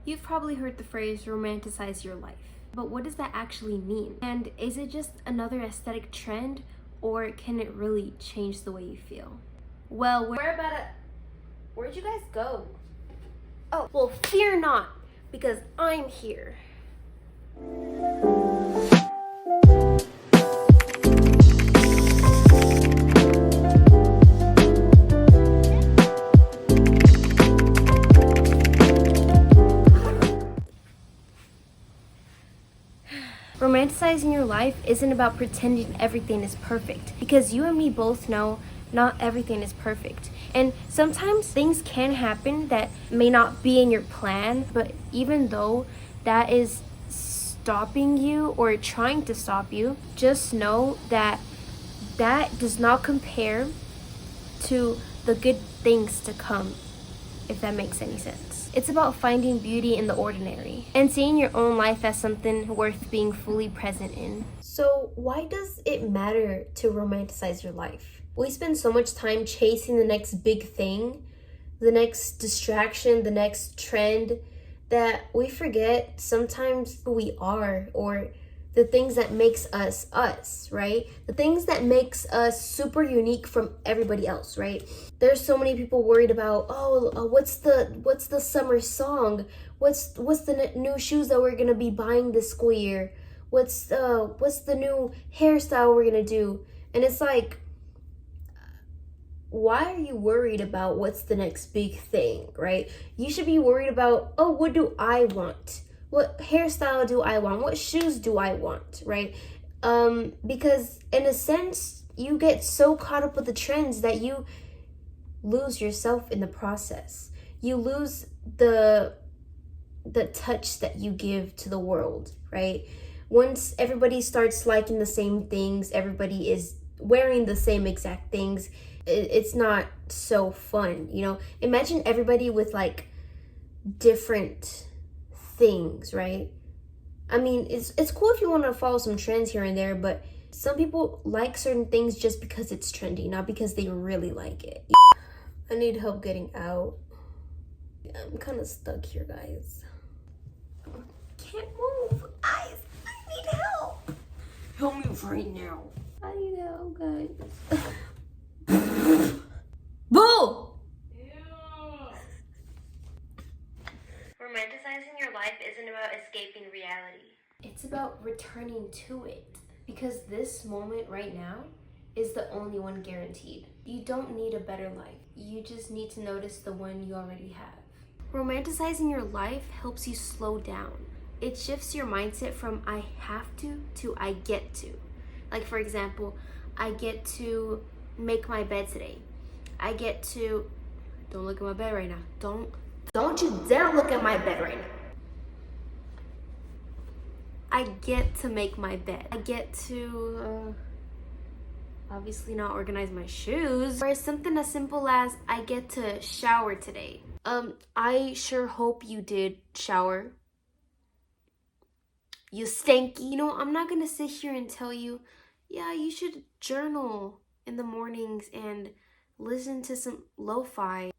You've probably heard the phrase romanticize your life, but what does that actually mean? And is it just another aesthetic trend, or can it really change the way you feel? Well, where'd you guys go? Oh, well, fear not, because I'm here. Romanticizing your life isn't about pretending everything is perfect, because you and me both know not everything is perfect. And sometimes things can happen that may not be in your plan, but even though that is stopping you or trying to stop you, just know that that does not compare to the good things to come, if that makes any sense. It's about finding beauty in the ordinary and seeing your own life as something worth being fully present in. So why does it matter to romanticize your life? We spend so much time chasing the next big thing, the next distraction, the next trend, that we forget sometimes who we are, or the things that makes us us, right? The things that makes us super unique from everybody else, right? There's so many people worried about, what's the summer song? What's the new shoes that we're gonna be buying this school year? What's the new hairstyle we're gonna do? And it's like, why are you worried about what's the next big thing, right? You should be worried about, what do I want? What hairstyle do I want? What shoes do I want, right? Because in a sense, you get so caught up with the trends that you lose yourself in the process. You lose the touch that you give to the world, right? Once everybody starts liking the same things, everybody is wearing the same exact things, it's not so fun, you know? Imagine everybody with like different things, right? I mean, it's cool if you want to follow some trends here and there, but some people like certain things just because it's trendy, not because they really like it. I need help getting out. I'm kind of stuck here, guys. Can't move. Guys, I need help. Help me right now. I need help, guys. Boo! Romanticizing your life isn't about escaping reality. It's about returning to it. Because this moment right now is the only one guaranteed. You don't need a better life. You just need to notice the one you already have. Romanticizing your life helps you slow down. It shifts your mindset from I have to I get to. Like, for example, I get to make my bed today. I get to... Don't look at my bed right now. Don't you dare look at my bed right now. I get to make my bed. I get to obviously not organize my shoes. Or something as simple as I get to shower today. I sure hope you did shower. You stanky. You know, I'm not gonna sit here and tell you, yeah, you should journal in the mornings and listen to some lo-fi.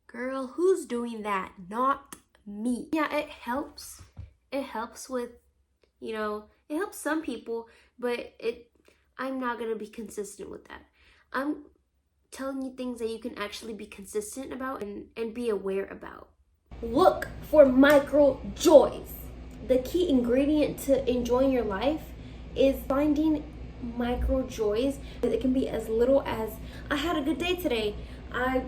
Girl, who's doing that? Not me. Yeah, it helps. It helps with, it helps some people, but I'm not gonna be consistent with that. I'm telling you things that you can actually be consistent about and be aware about. Look for micro joys. The key ingredient to enjoying your life is finding micro joys. It can be as little as, I had a good day today. I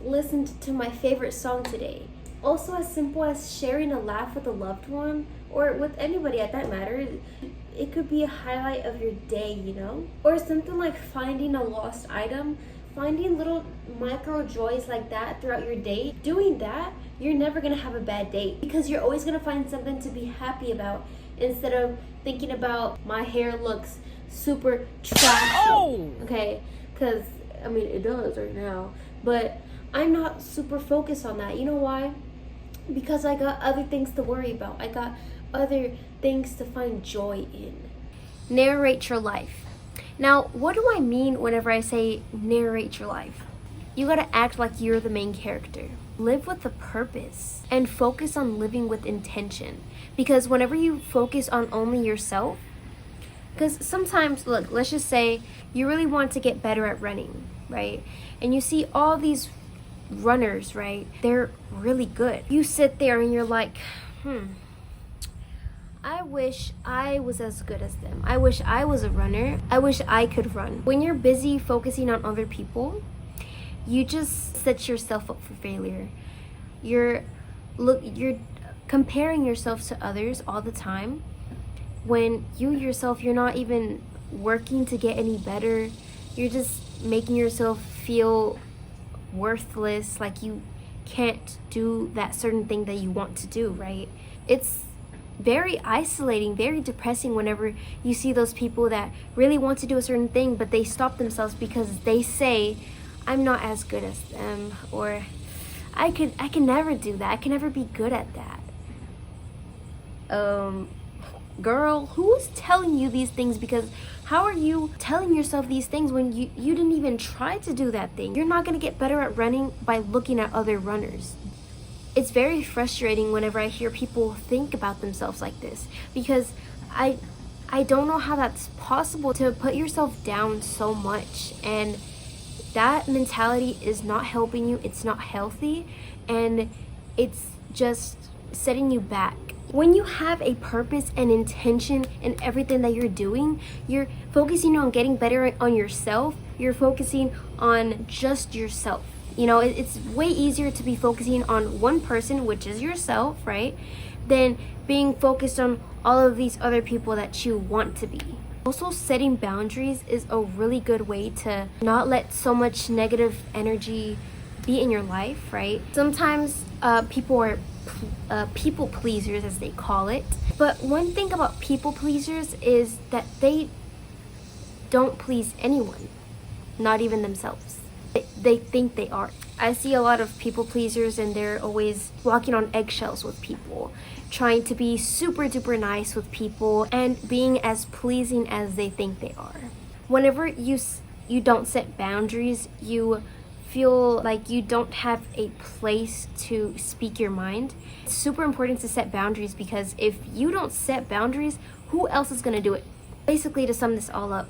listened to my favorite song today. Also as simple as sharing a laugh with a loved one or with anybody at that matter. It could be a highlight of your day, Or something like finding a lost item. Finding little micro joys like that throughout your day. Doing that, you're never gonna have a bad day because you're always gonna find something to be happy about instead of thinking about my hair looks super trashy. Okay, because I mean it does right now, but I'm not super focused on that. You know why? Because I got other things to worry about. I got other things to find joy in. Narrate your life. Now, what do I mean whenever I say narrate your life? You gotta act like you're the main character. live with a purpose and focus on living with intention. Because whenever you focus on only yourself, because sometimes, look, let's just say you really want to get better at running, right? And you see all these runners, right? They're really good. You sit there and you're like, I wish I was as good as them. I wish I was a runner. I wish I could run. When you're busy focusing on other people, you just set yourself up for failure. You're comparing yourself to others all the time when you yourself, you're not even working to get any better. You're just making yourself feel worthless, like you can't do that certain thing that you want to do, right? It's very isolating, very depressing whenever you see those people that really want to do a certain thing, but they stop themselves because they say, I'm not as good as them, or I can never do that. I can never be good at that. Girl, who's telling you these things? Because how are you telling yourself these things when you didn't even try to do that thing? You're not going to get better at running by looking at other runners. It's very frustrating whenever I hear people think about themselves like this, because I don't know how that's possible to put yourself down so much, and that mentality is not helping you. It's not healthy, and it's just setting you back. When you have a purpose and intention in everything that you're doing, you're focusing on getting better on yourself. You're focusing on just yourself. You know, it's way easier to be focusing on one person, which is yourself, right? Than being focused on all of these other people that you want to be. Also, setting boundaries is a really good way to not let so much negative energy be in your life, right? Sometimes people are people pleasers, as they call it. But one thing about people pleasers is that they don't please anyone, not even themselves. They think they are. I see a lot of people pleasers, and they're always walking on eggshells with people, trying to be super duper nice with people and being as pleasing as they think they are. Whenever you don't set boundaries, you feel like you don't have a place to speak your mind. It's super important to set boundaries, because if you don't set boundaries, who else is going to do it? Basically, to sum this all up,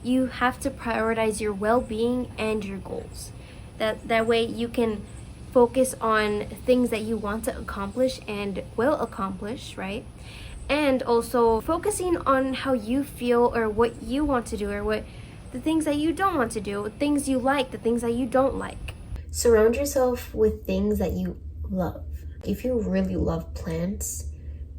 you have to prioritize your well-being and your goals. That way you can focus on things that you want to accomplish and will accomplish, right? And also focusing on how you feel, or what you want to do, or what the things that you don't want to do, things you like, the things that you don't like. Surround yourself with things that you love. If you really love plants,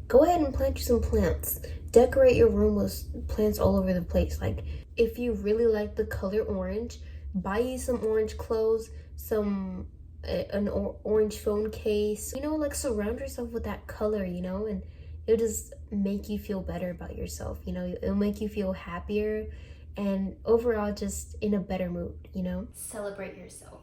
go ahead and plant you some plants. Decorate your room with plants all over the place. Like, if you really like the color orange, buy you some orange clothes, an orange phone case. You know, like, surround yourself with that color, you know, and it'll just make you feel better about yourself, you know. It'll make you feel happier and overall just in a better mood, you know. Celebrate yourself.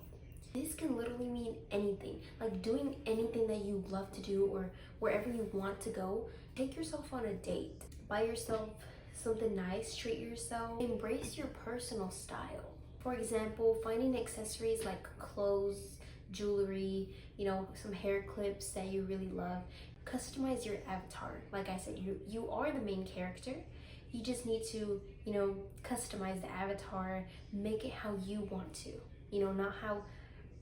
This can literally mean anything, like doing anything that you love to do, or wherever you want to go. Take yourself on a date, buy yourself something nice, treat yourself, embrace your personal style. For example, finding accessories like clothes, jewelry, you know, some hair clips that you really love. Customize your avatar. Like I said, you are the main character. You just need to, you know, customize the avatar, make it how you want to, you know, not how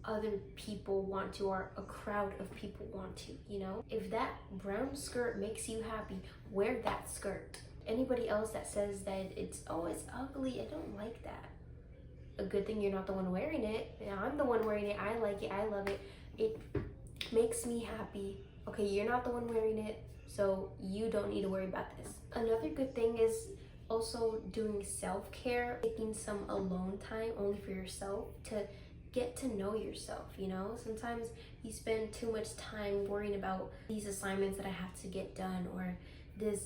other people want to, or a crowd of people want to, you know. If that brown skirt makes you happy, wear that skirt. Anybody else that says that it's ugly, I don't like that. A good thing you're not the one wearing it. I'm the one wearing it. I like it. I love it. It makes me happy. Okay, you're not the one wearing it, so you don't need to worry about this. Another good thing is also doing self-care, taking some alone time only for yourself to get to know yourself, you know. Sometimes you spend too much time worrying about these assignments that I have to get done, or these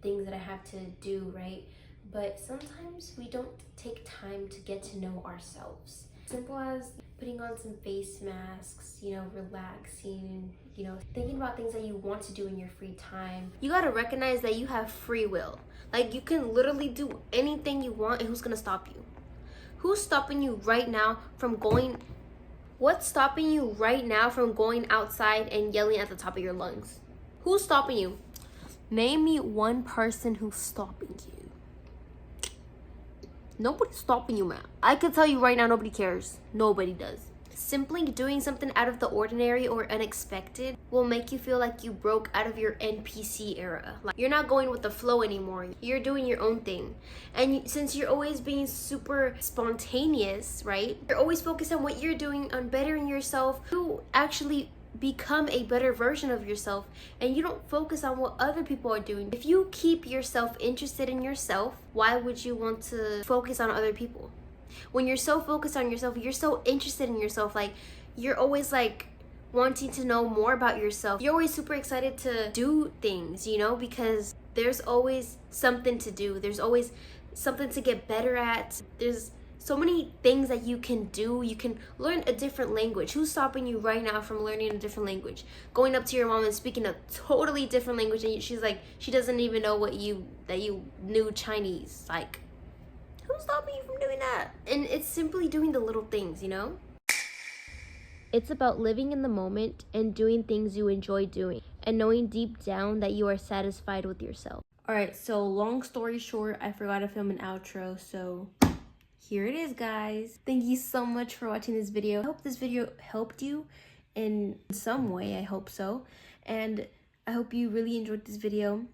things that I have to do, right? But sometimes we don't take time to get to know ourselves. Simple as putting on some face masks, you know, relaxing, you know, thinking about things that you want to do in your free time. You gotta recognize that you have free will. Like, you can literally do anything you want, and who's gonna stop you? Who's stopping you right now from going What's stopping you right now from going outside and yelling at the top of your lungs? Who's stopping you? Name me one person who's stopping you. Nobody's stopping you, man. I can tell you right now, nobody cares. Nobody does. Simply doing something out of the ordinary or unexpected will make you feel like you broke out of your NPC era. Like you're not going with the flow anymore. You're doing your own thing. And since you're always being super spontaneous, right? You're always focused on what you're doing, on bettering yourself. You actually become a better version of yourself, and you don't focus on what other people are doing. If you keep yourself interested in yourself, why would you want to focus on other people? When you're so focused on yourself, you're so interested in yourself, like you're always like wanting to know more about yourself. You're always super excited to do things, you know, because there's always something to do. There's always something to get better at. There's so many things that you can do. You can learn a different language. Who's stopping you right now from learning a different language? Going up to your mom and speaking a totally different language, and she's like, she doesn't even know that you knew Chinese. Like, who's stopping you from doing that? And it's simply doing the little things, you know? It's about living in the moment and doing things you enjoy doing, and knowing deep down that you are satisfied with yourself. Alright, so long story short, I forgot to film an outro, so here it is, guys. Thank you so much for watching this video. I hope this video helped you in some way. I hope so. And I hope you really enjoyed this video.